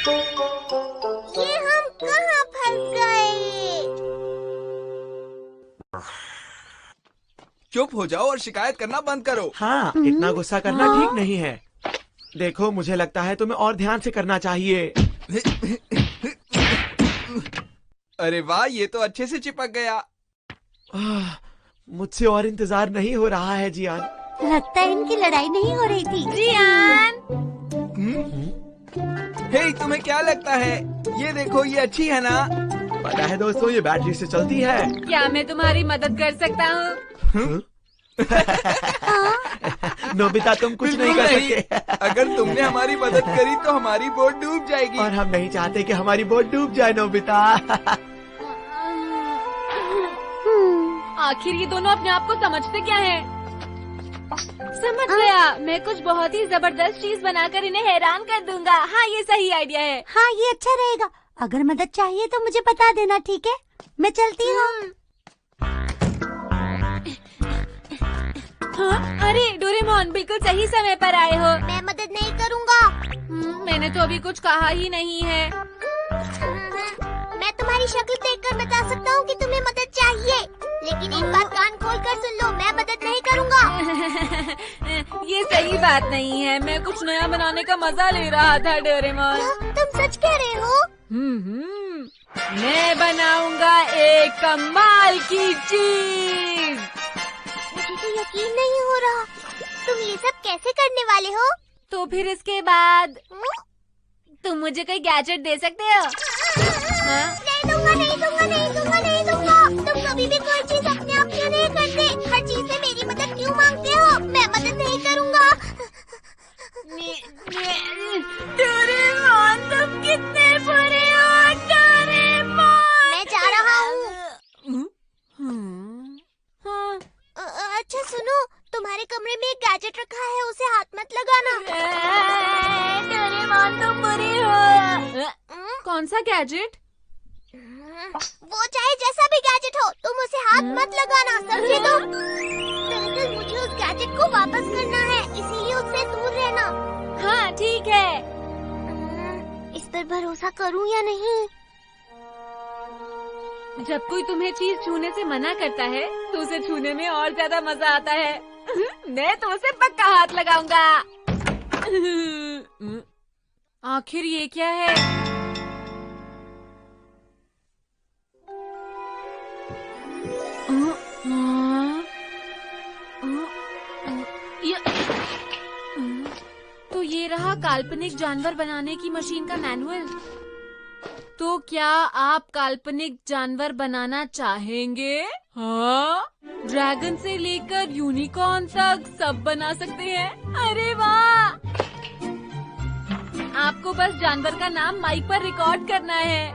ये हम कहाँ फंस गए? चुप हो जाओ और शिकायत करना बंद करो। हाँ, इतना गुस्सा करना ठीक नहीं है। देखो, मुझे लगता है तुम्हें और ध्यान से करना चाहिए। अरे वाह, ये तो अच्छे से चिपक गया। मुझसे और इंतजार नहीं हो रहा है जियान। लगता है इनकी लड़ाई नहीं हो रही थी। जियान, हे, तुम्हें क्या लगता है? ये देखो, ये अच्छी है ना? पता है दोस्तों, ये बैटरी से चलती है। क्या मैं तुम्हारी मदद कर सकता हूँ? नोबिता, तुम कुछ नहीं बिल्कुल कर नहीं। सकते। अगर तुमने हमारी मदद करी तो हमारी बोट डूब जाएगी। और हम नहीं चाहते कि हमारी बोट डूब जाए नोबिता। आखिर ये दोनों अपने आप को समझते क्या हैं? समझ गया, मैं कुछ बहुत ही जबरदस्त चीज बनाकर इन्हें हैरान कर दूंगा। हाँ, ये सही आइडिया है। हाँ ये अच्छा रहेगा। अगर मदद चाहिए तो मुझे बता देना, ठीक है? मैं चलती हूँ। हाँ, अरे डोरेमोन, बिल्कुल सही समय पर आए हो। मैं मदद नहीं करूँगा। मैंने तो अभी कुछ कहा ही नहीं है। मैं तुम्हारी शक्ल देखकर बता सकता हूँ कि तुम्हें मदद चाहिए, लेकिन एक बात कान खोल कर सुन लो, मैं मदद नहीं करूँगा। ये सही बात नहीं है। मैं कुछ नया बनाने का मजा ले रहा था डोरेमोन। तुम सच कह रहे हो? मैं बनाऊंगा एक कमाल की चीज। मुझे तो यकीन नहीं हो रहा। तुम ये सब कैसे करने वाले हो? तो फिर इसके बाद तुम मुझे कोई गैजेट दे सकते हो? हाँ? नहीं दूंगा, नहीं दूंगा, नहीं दूंगा, नहीं दूंगा। तुम कभी भी कोई चीज अपने आप क्यों नहीं करते? हर चीज से मेरी मदद क्यों मांगते हो? मैं मदद नहीं करूँगा। डोरेमोन, तुम कितने बुरे हो डोरेमोन। मैं जा रहा हूँ। हाँ। अच्छा सुनो, तुम्हारे कमरे में एक गैजेट रखा है, उसे हाथ मत लगाना। डोरेमोन, तुम बुरी हो। कौन सा गैजेट? वो चाहे जैसा भी गैजेट हो, तुम उसे हाथ मत लगाना, समझे तुम? दरअसल मुझे उस गैजेट को वापस करना है, इसीलिए उससे दूर रहना। हाँ, ठीक है। इस पर भरोसा करूं या नहीं? जब कोई तुम्हें चीज छूने से मना करता है तो उसे छूने में और ज्यादा मजा आता है। मैं तो उसे पक्का हाथ लगाऊंगा। आखिर ये क्या है? तो ये रहा काल्पनिक जानवर बनाने की मशीन का मैनुअल। तो क्या आप काल्पनिक जानवर बनाना चाहेंगे? हाँ, ड्रैगन से लेकर यूनिकॉर्न तक सब बना सकते हैं। अरे वाह! आपको बस जानवर का नाम माइक पर रिकॉर्ड करना है।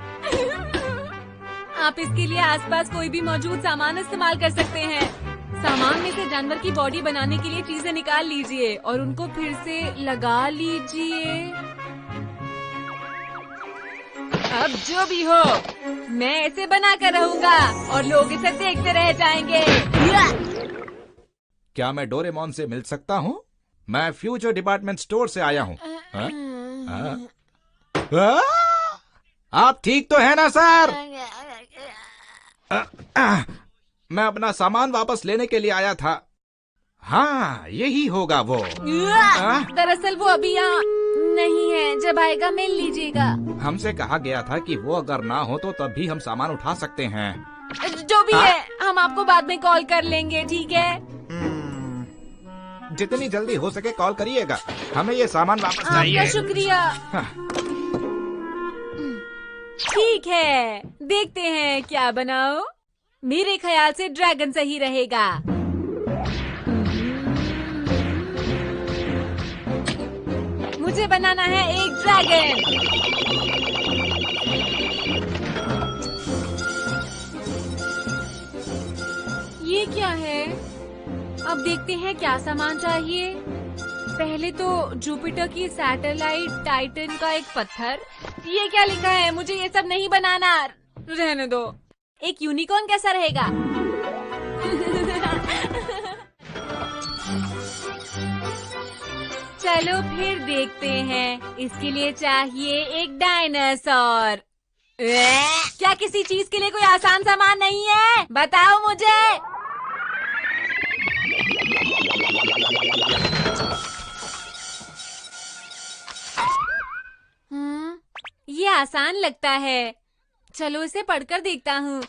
आप इसके लिए आसपास कोई भी मौजूद सामान इस्तेमाल कर सकते हैं। सामान में से जानवर की बॉडी बनाने के लिए चीजें निकाल लीजिए और उनको फिर से लगा लीजिए। अब जो भी हो, मैं ऐसे बना कर रहूंगा और लोग इसे देखते रह जाएंगे। क्या मैं डोरेमोन से मिल सकता हूँ? मैं फ्यूचर डिपार्टमेंट स्टोर से आया हूँ। आप ठीक तो है ना सर? मैं अपना सामान वापस लेने के लिए आया था। हाँ, यही होगा वो। दरअसल वो अभी यहाँ नहीं है, जब आएगा मिल लीजिएगा। हमसे कहा गया था कि वो अगर ना हो तो तभी हम सामान उठा सकते हैं। जो भी है, हम आपको बाद में कॉल कर लेंगे, ठीक है? जितनी जल्दी हो सके कॉल करिएगा। हमें ये सामान वापस आपका चाहिए। शुक्रिया। ठीक है, देखते हैं क्या बनाओ। मेरे ख्याल से ड्रैगन सही रहेगा। मुझे बनाना है एक ड्रैगन। ये क्या है? अब देखते हैं क्या सामान चाहिए। पहले तो जुपिटर की सैटेलाइट टाइटन का एक पत्थर। ये क्या लिखा है? मुझे ये सब नहीं बनाना, रहने दो। एक यूनिकॉर्न कैसा रहेगा? चलो फिर देखते हैं। इसके लिए चाहिए एक डायनासोर। क्या किसी चीज के लिए कोई आसान सामान नहीं है? बताओ मुझे। ये आसान लगता है। चलो इसे पढ़कर देखता हूँ।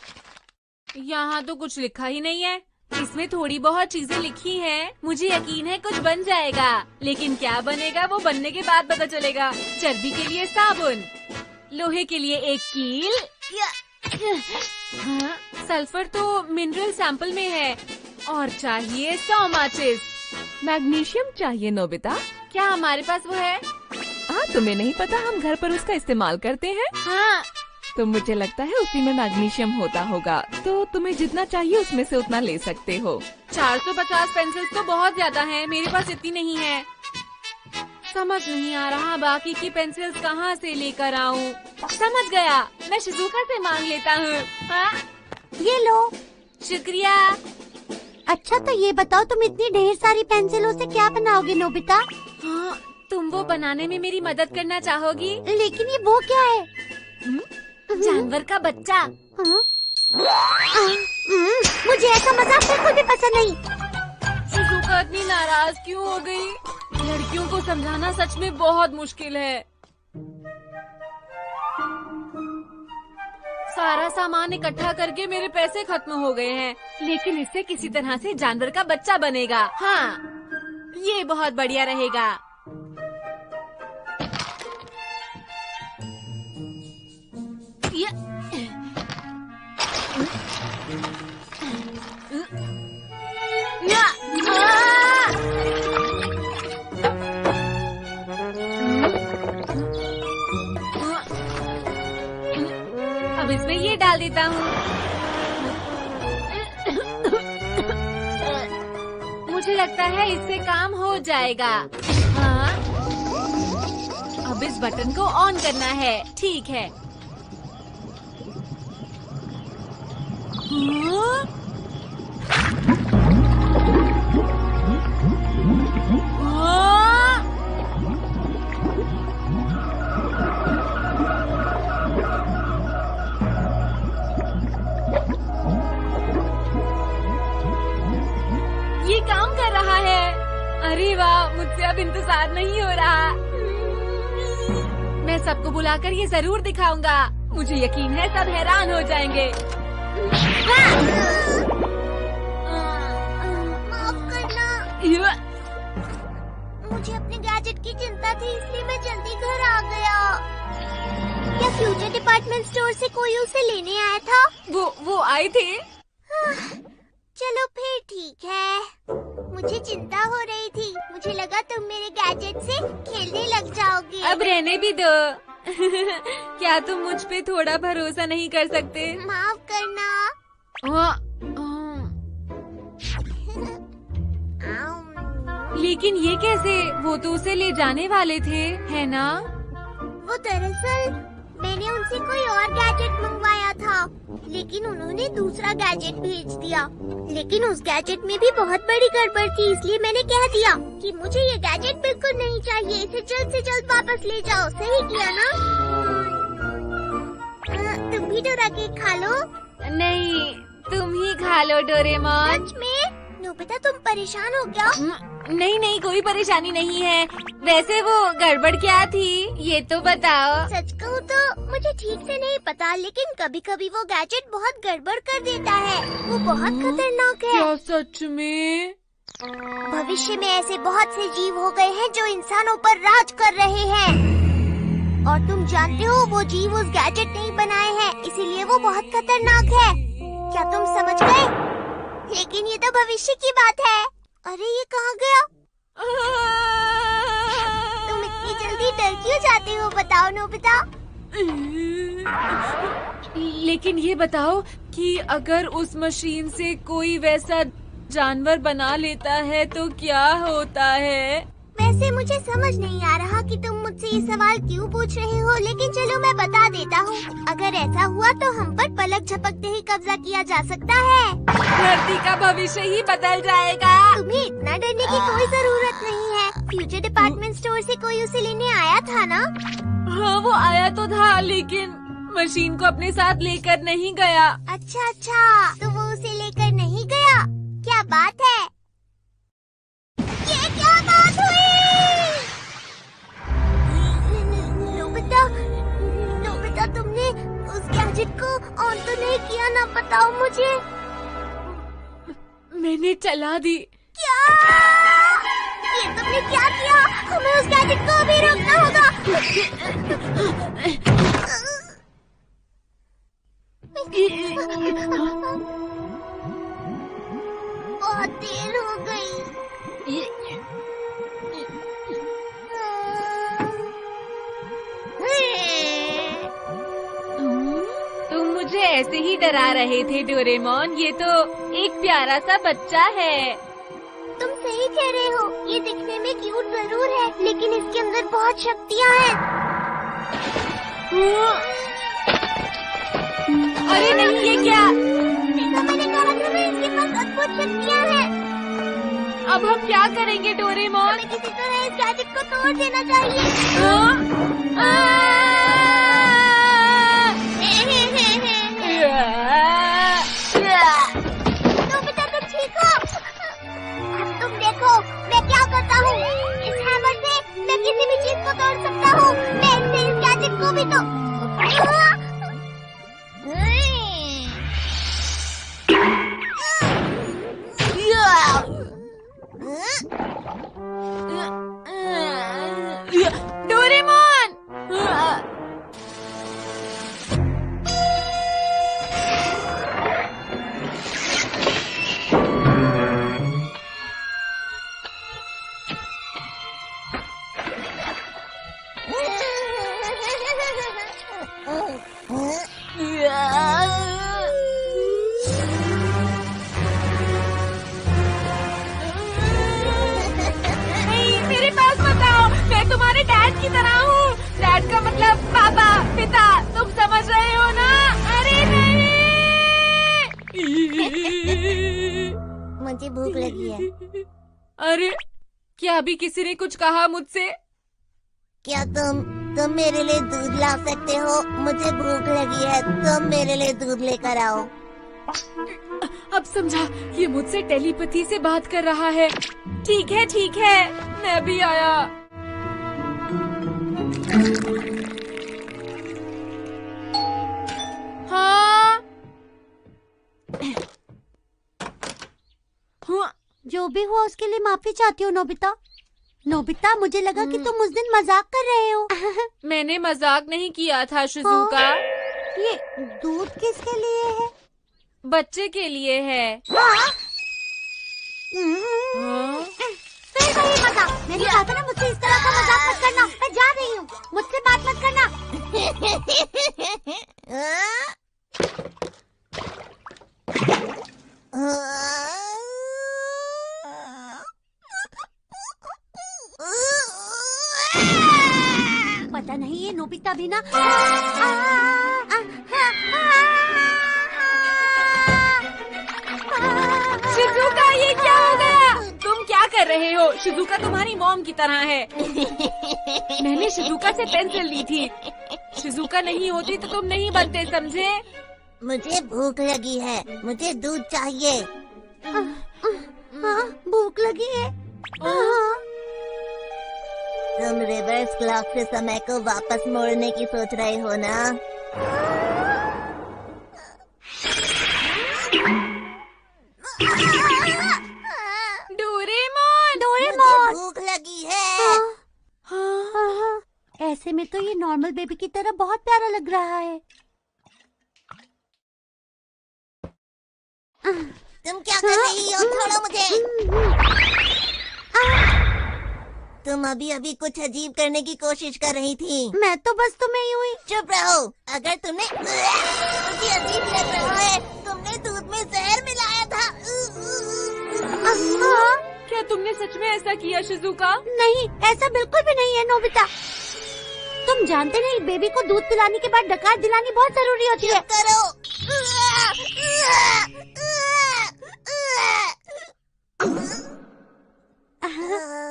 यहाँ तो कुछ लिखा ही नहीं है। इसमें थोड़ी बहुत चीजें लिखी हैं। मुझे यकीन है कुछ बन जाएगा, लेकिन क्या बनेगा वो बनने के बाद पता चलेगा। चर्बी के लिए साबुन, लोहे के लिए एक कील। हाँ, सल्फर तो मिनरल सैंपल में है और चाहिए 100 माचिस। मैग्नीशियम चाहिए नोबिता। क्या हमारे पास वो है? हाँ, तुम्हें नहीं पता हम घर पर उसका इस्तेमाल करते हैं। हाँ। तो मुझे लगता है उसी में मैग्नीशियम होता होगा, तो तुम्हें जितना चाहिए उसमें से उतना ले सकते हो। 450 पेंसिल्स तो बहुत ज्यादा हैं। मेरे पास इतनी नहीं है। समझ नहीं आ रहा बाकी की पेंसिल्स कहाँ से लेकर आऊँ। समझ गया, मैं शिजुका से मांग लेता हूँ। हाँ? ये लो। शुक्रिया। अच्छा तो ये बताओ, तुम इतनी ढेर सारी पेंसिलों से क्या बनाओगे नोबिता? हाँ, तुम वो बनाने में मेरी मदद करना चाहोगी? लेकिन ये वो क्या है? जानवर का बच्चा। मुझे ऐसा मजाक बिल्कुल भी पसंद नहीं। शिजुका इतनी नाराज क्यों हो गई? लड़कियों को समझाना सच में बहुत मुश्किल है। सारा सामान इकट्ठा करके मेरे पैसे खत्म हो गए हैं, लेकिन इससे किसी तरह से जानवर का बच्चा बनेगा। हाँ, ये बहुत बढ़िया रहेगा। अब इसमें ये डाल देता हूँ। मुझे लगता है इससे काम हो जाएगा। हाँ, अब इस बटन को ऑन करना है। ठीक है। हाँ? हाँ? ये काम कर रहा है। अरे वाह, मुझसे अब इंतजार नहीं हो रहा। मैं सबको बुलाकर ये जरूर दिखाऊंगा। मुझे यकीन है सब हैरान हो जाएंगे। माफ करना, मुझे अपने गैजेट की चिंता थी, इसलिए मैं जल्दी घर आ गया। क्या फ्यूचर डिपार्टमेंट स्टोर से कोई उसे लेने आया था? वो आए थे। चलो फिर ठीक है। मुझे चिंता हो रही थी। मुझे लगा तुम मेरे गैजेट से खेलने लग जाओगे। अब रहने भी दो। क्या तुम मुझ पे थोड़ा भरोसा नहीं कर सकते? माफ करना। लेकिन ये कैसे? वो तो उसे ले जाने वाले थे, है ना? वो दरअसल मैंने उनसे कोई और गैजेट मंगवाया था, लेकिन उन्होंने दूसरा गैजेट भेज दिया। लेकिन उस गैजेट में भी बहुत बड़ी गड़बड़ थी, इसलिए मैंने कह दिया कि मुझे ये गैजेट बिल्कुल नहीं चाहिए, इसे जल्द से जल्द वापस ले जाओ। सही किया ना? तुम भी डोरा केक खा लो। नहीं, तुम ही खा लो डोरेमोन। सच में? नोबिता तुम परेशान हो क्या? नहीं, कोई परेशानी नहीं है। वैसे वो गड़बड़ क्या थी, ये तो बताओ। सच कहूँ तो मुझे ठीक से नहीं पता, लेकिन कभी कभी वो गैजेट बहुत गड़बड़ कर देता है। वो बहुत खतरनाक है। क्या सच में? भविष्य में ऐसे बहुत से जीव हो गए हैं जो इंसानों पर राज कर रहे हैं, और तुम जानते हो वो जीव उस गैजेट नहीं बनाए हैं, इसीलिए वो बहुत खतरनाक है। क्या तुम समझ गए? लेकिन ये तो भविष्य की बात है। अरे ये कहाँ गया? तुम इतनी जल्दी डर क्यों जाते हो, बताओ नोबिता? लेकिन ये बताओ कि अगर उस मशीन से कोई वैसा जानवर बना लेता है तो क्या होता है? वैसे मुझे समझ नहीं आ रहा कि तुम मुझसे ये सवाल क्यों पूछ रहे हो, लेकिन चलो मैं बता देता हूँ। अगर ऐसा हुआ तो हम पर पलक झपकते ही कब्जा किया जा सकता है। धरती का भविष्य ही बदल जाएगा। तुम्हें इतना डरने की कोई जरूरत नहीं है। फ्यूचर डिपार्टमेंट स्टोर से कोई उसे लेने आया था ना? हाँ वो आया तो था, लेकिन मशीन को अपने साथ लेकर नहीं गया। अच्छा अच्छा, तो वो उसे लेकर नहीं गया। क्या बात है? ये क्या बात हुई? नोबिता, नोबिता तुमने उस गैजेट को ऑन तो नहीं किया ना? बताओ मुझे। मैंने चला दी। क्या? ये तुमने क्या किया? हमें उस गैजेट को अभी रोकना होगा। बहुत देर हो गई। तुम मुझे ऐसे ही डरा रहे थे डोरेमोन, ये तो एक प्यारा सा बच्चा है। तुम सही कह रहे हो, ये दिखने में क्यूट जरूर है, लेकिन इसके अंदर बहुत शक्तियाँ हैं। अरे नहीं, ये क्या? तो मैंने कहा था ना, इसके पास अद्भुत शक्तियाँ हैं। अब हम क्या करेंगे डोरेमोन? हमें किसी तरह इस गैजेट को तोड़ देना चाहिए। नोबिता तुम ठीक हो? अब तुम देखो मैं क्या करता हूँ। इस हैमर से मैं किसी भी चीज को तोड़ सकता हूँ। मैं इससे इस गैजेट को भी तो डोरेमोन! नहीं, मेरे पास मत आओ, मैं तुम्हारे डैड की तरह हूँ। डैड का मतलब पापा, पिता, तुम समझ रहे हो ना? अरे नहीं! मुझे भूख लगी है। अरे क्या अभी किसी ने कुछ कहा मुझसे? क्या तुम मेरे लिए दूध ला सकते हो? मुझे भूख लगी है, तुम मेरे लिए दूध लेकर आओ। अब समझा, ये मुझसे टेलीपैथी से बात कर रहा है। ठीक है, मैं भी आया। हाँ? जो भी हुआ उसके लिए माफी चाहती हूँ नोबिता। नोबिता, मुझे लगा कि तुम उस दिन मजाक कर रहे हो। मैंने मजाक नहीं किया था शिजुका। ये दूध किसके लिए है? बच्चे के लिए है। हाँ? हाँ? फिर वही मजाक। मैंने कहा था ना, मुझसे इस तरह का मजाक मत करना। मैं जा रही हूँ, मुझसे बात मत करना। पता नहीं ये नोबिता भी ना। शिजुका, ये क्या हो गया? तुम क्या कर रहे हो? शिजुका तुम्हारी मॉम की तरह है। मैंने शिजुका से पेंसिल ली थी। शिजुका नहीं होती तो तुम नहीं बनते, समझे? मुझे भूख लगी है, मुझे दूध चाहिए। भूख लगी है। तुम रिवर्स क्लॉक से समय को वापस मोड़ने की सोच रहे हो ना? डोरेमोन! मुझे भूख लगी है। ऐसे में तो ये नॉर्मल बेबी की तरह बहुत प्यारा लग रहा है। तुम क्या कर रही हो? छोड़ो मुझे। तुम अभी कुछ अजीब करने की कोशिश कर रही थी। मैं तो बस तुम्हें यूं ही। चुप रहो। अगर तुमने मुझे अजीब लग रहा है, तुमने दूध में जहर मिलाया था। क्या तुमने सच में ऐसा किया शिजुका? नहीं, ऐसा बिल्कुल भी नहीं है नोबिता। तुम जानते नहीं, बेबी को दूध पिलाने के बाद डकार दिलानी बहुत जरूरी होती है। करो।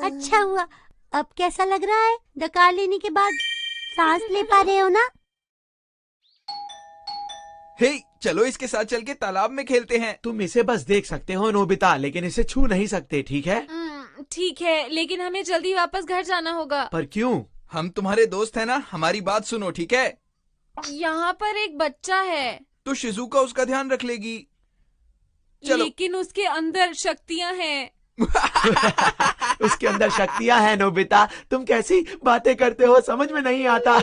अच्छा हुआ, अब कैसा लग रहा है? डकार लेने के बाद सांस ले पा रहे हो ना? हे, चलो इसके साथ चल के तालाब में खेलते हैं। तुम इसे बस देख सकते हो नोबिता, लेकिन इसे छू नहीं सकते, ठीक है? ठीक है, लेकिन हमें जल्दी वापस घर जाना होगा। पर क्यों? हम तुम्हारे दोस्त हैं ना, हमारी बात सुनो, ठीक है? यहाँ पर एक बच्चा है। तो शिजुका उसका ध्यान रख लेगी। चलो। लेकिन उसके अंदर शक्तियाँ हैं। उसके अंदर शक्तियाँ हैं नोबिता, तुम कैसी बातें करते हो, समझ में नहीं आता।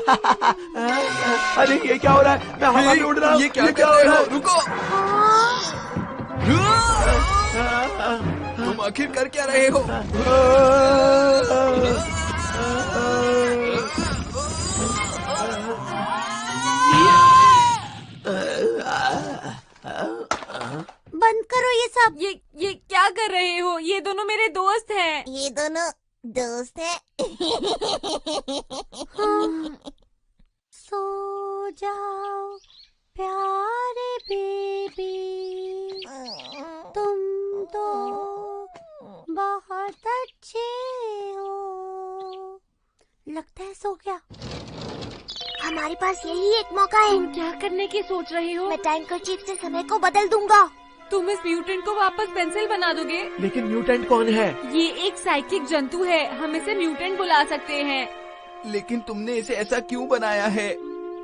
अरे ये क्या हो रहा है? मैं हवा में उड़ रहा हूँ। ये क्या कर रहे हो? रुको। तुम आखिर कर क्या रहे हो? बंद करो ये सब। ये क्या कर रहे हो? ये दोनों मेरे दोस्त हैं। ये दोनों दोस्त हैं। सो जाओ प्यारे बेबी, तुम तो बहुत अच्छे हो। लगता है सो गया। हमारे पास यही एक मौका है। तुम क्या करने की सोच रहे हो? मैं टाइम कर्चीफ से समय को बदल दूंगा। तुम इस म्यूटेंट को वापस पेंसिल बना दोगे? लेकिन म्यूटेंट कौन है? ये एक साइकिक जंतु है, हम इसे म्यूटेंट बुला सकते हैं। लेकिन तुमने इसे ऐसा क्यों बनाया है?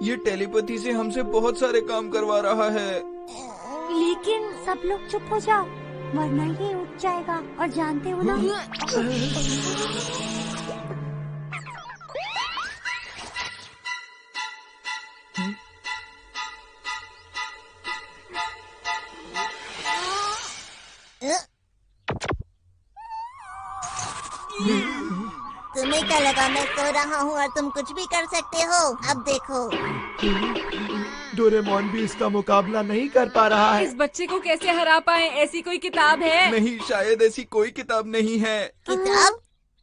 ये टेलीपैथी से हमसे बहुत सारे काम करवा रहा है। लेकिन सब लोग चुप हो जाओ, वरना ये उठ जाएगा, और जानते हो ना। तुम्हें क्या लगा मैं सो रहा हूँ और तुम कुछ भी कर सकते हो? अब देखो। डोरेमोन भी इसका मुकाबला नहीं कर पा रहा है। इस बच्चे को कैसे हरा पाए? ऐसी कोई किताब है? नहीं, शायद ऐसी कोई किताब नहीं है। किताब?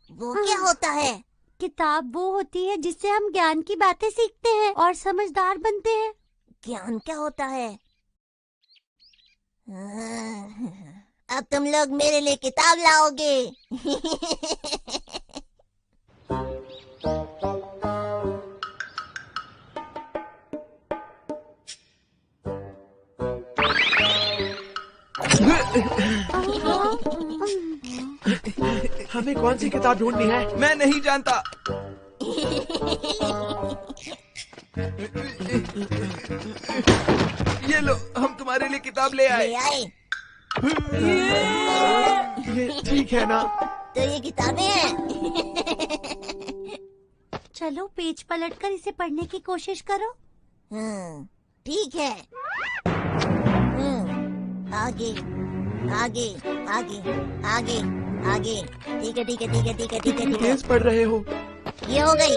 वो क्या होता है? किताब वो होती है जिससे हम ज्ञान की बातें सीखते हैं और समझदार बनते हैं। ज्ञान क्या होता है? अब तुम लोग मेरे लिए किताब लाओगे। हमें कौन सी किताब ढूंढनी है? मैं नहीं जानता। ये लो, हम तुम्हारे लिए किताब ले आए। ले आए? ये ठीक है ना? तो ये किताबें हैं। चलो पेज पलटकर इसे पढ़ने की कोशिश करो। ठीक है। आगे आगे आगे आगे आगे। ठीक है ठीक है ठीक है ठीक है ठीक है ठीक है। तेज पढ़ रहे हो। ये हो गई।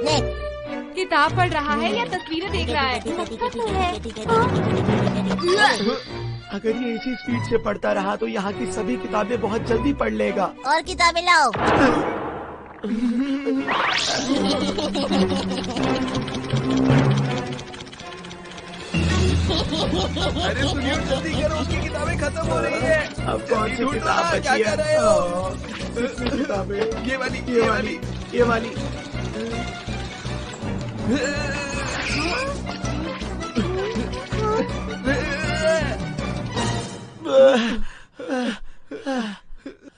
नेक्स्ट। किताब पढ़ रहा है या तस्वीरें देख रहा है? अगर ये इसी स्पीड से पढ़ता रहा तो यहाँ की सभी किताबें बहुत जल्दी पढ़ लेगा। और किताबें लाओ। अरे सुनियो, जल्दी करो, उसकी किताबें खत्म हो रही है। अब कौन सी किताब क्या बची कर है? रहे हो? कितनी किताबें? ये वाली, ये वाली, ये वाली।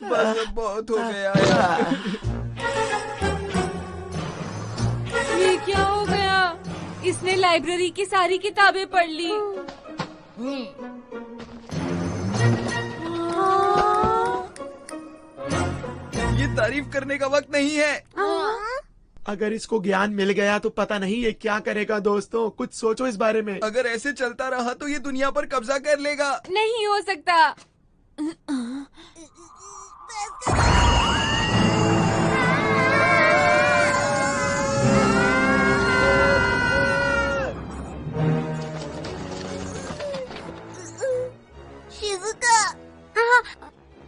बस अब बहुत हो गया यार। ये क्या हो गया? इसने लाइब्रेरी की सारी किताबें पढ़ ली। ये तारीफ करने का वक्त नहीं है। अगर इसको ज्ञान मिल गया तो पता नहीं ये क्या करेगा। दोस्तों, कुछ सोचो इस बारे में। अगर ऐसे चलता रहा तो ये दुनिया पर कब्जा कर लेगा। नहीं हो सकता। शिजुका।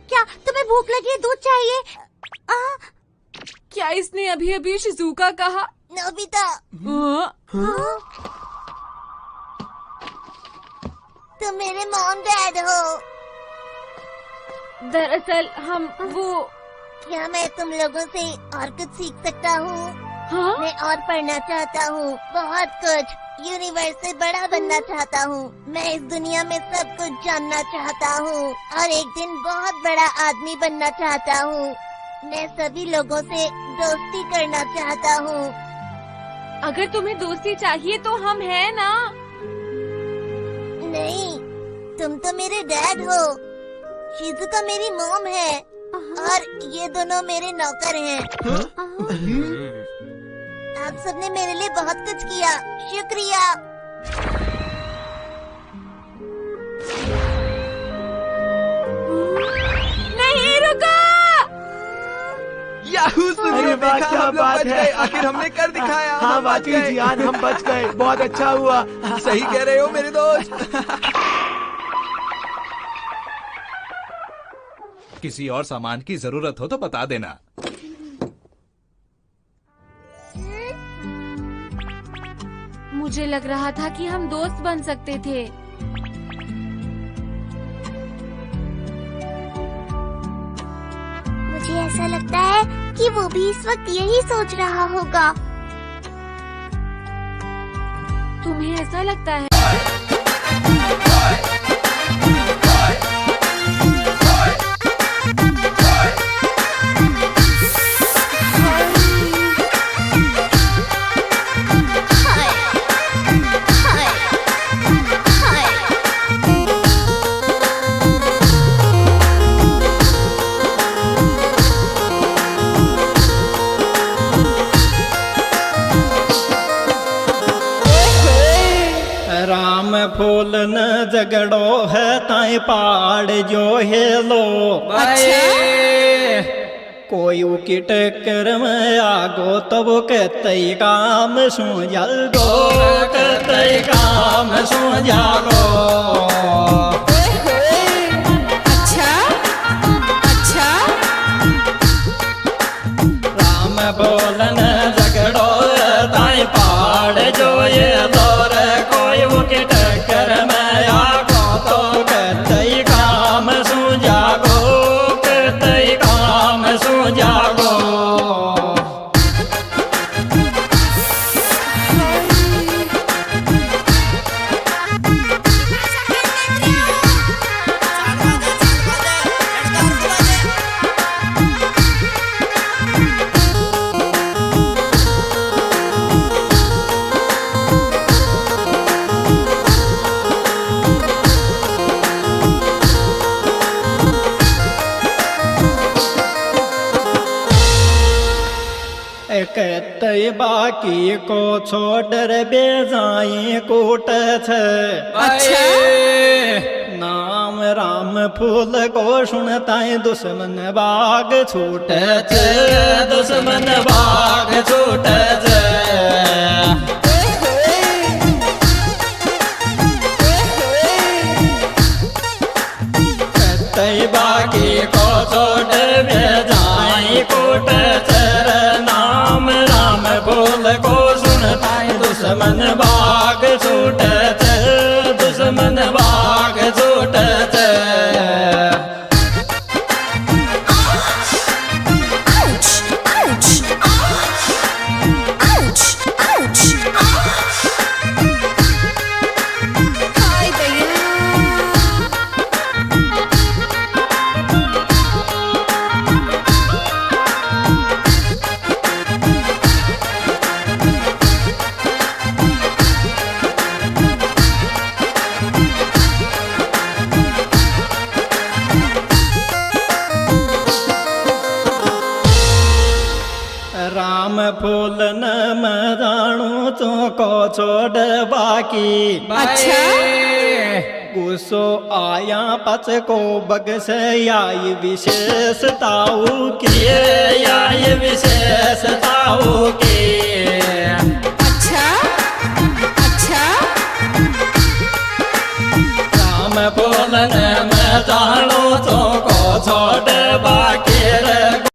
क्या तुम्हें भूख लगी है? दूध चाहिए? क्या इसने अभी अभी शिजुका कहा? नोबिता। तुम मेरे मॉम डैड हो। दरअसल हम वो क्या मैं तुम लोगों से और कुछ सीख सकता हूँ? हाँ? मैं और पढ़ना चाहता हूँ, बहुत कुछ। यूनिवर्स से बड़ा बनना चाहता हूँ। मैं इस दुनिया में सब कुछ जानना चाहता हूँ और एक दिन बहुत बड़ा आदमी बनना चाहता हूँ। मैं सभी लोगों से दोस्ती करना चाहता हूँ। अगर तुम्हें दोस्ती चाहिए तो हम हैं ना। नहीं, तुम तो मेरे डैड हो। शिजुका मेरी मॉम है और ये दोनों मेरे नौकर हैं। आप सबने मेरे लिए बहुत कुछ किया, शुक्रिया। नहीं, रुको। याहू सुनियो, अरे वाह, देखा, क्या हम लोग बात बच है। गए। आखिर हमने कर दिखाया। हाँ हम बच वाकई गए। जियान, हम बच गए, बहुत अच्छा हुआ। सही कह रहे हो मेरे दोस्त। किसी और सामान की जरूरत हो तो बता देना। मुझे लग रहा था कि हम दोस्त बन सकते थे। मुझे ऐसा लगता है कि वो भी इस वक्त यही सोच रहा होगा। तुम्हें ऐसा लगता है? राम फूल न झगड़ो है ताई पहाड़ जो है लो। कोई की टक्कर में आगो तब कहते काम सो जागो, कहते काम सो जागो। राम बोल न झगड़ो ताई पहाड़ जो ये दौर, कोई के टक्कर में आगो तो कहते काम सो जागो, कहते काम सो जागो। कहते बाकी को छोड़ बेजाई कूट छे। नाम राम फूल को सुनता दुश्मन बाग छूट छे, दुश्मन बाग छूट छे। कहते बाकी को छोड़ बेजाई कूट छे। नाम राम बोल को सुनता दुश्मन बाग छूट छे, दुश्मन बाग छूट छे। राम फूल न मराणू तो को छोड़ बाकी। गुस्सो आया पच को बग से आई विशेषताओं की, आई विशेषताओं की। राम फूल न मराणू तो को छोड़ बाकी।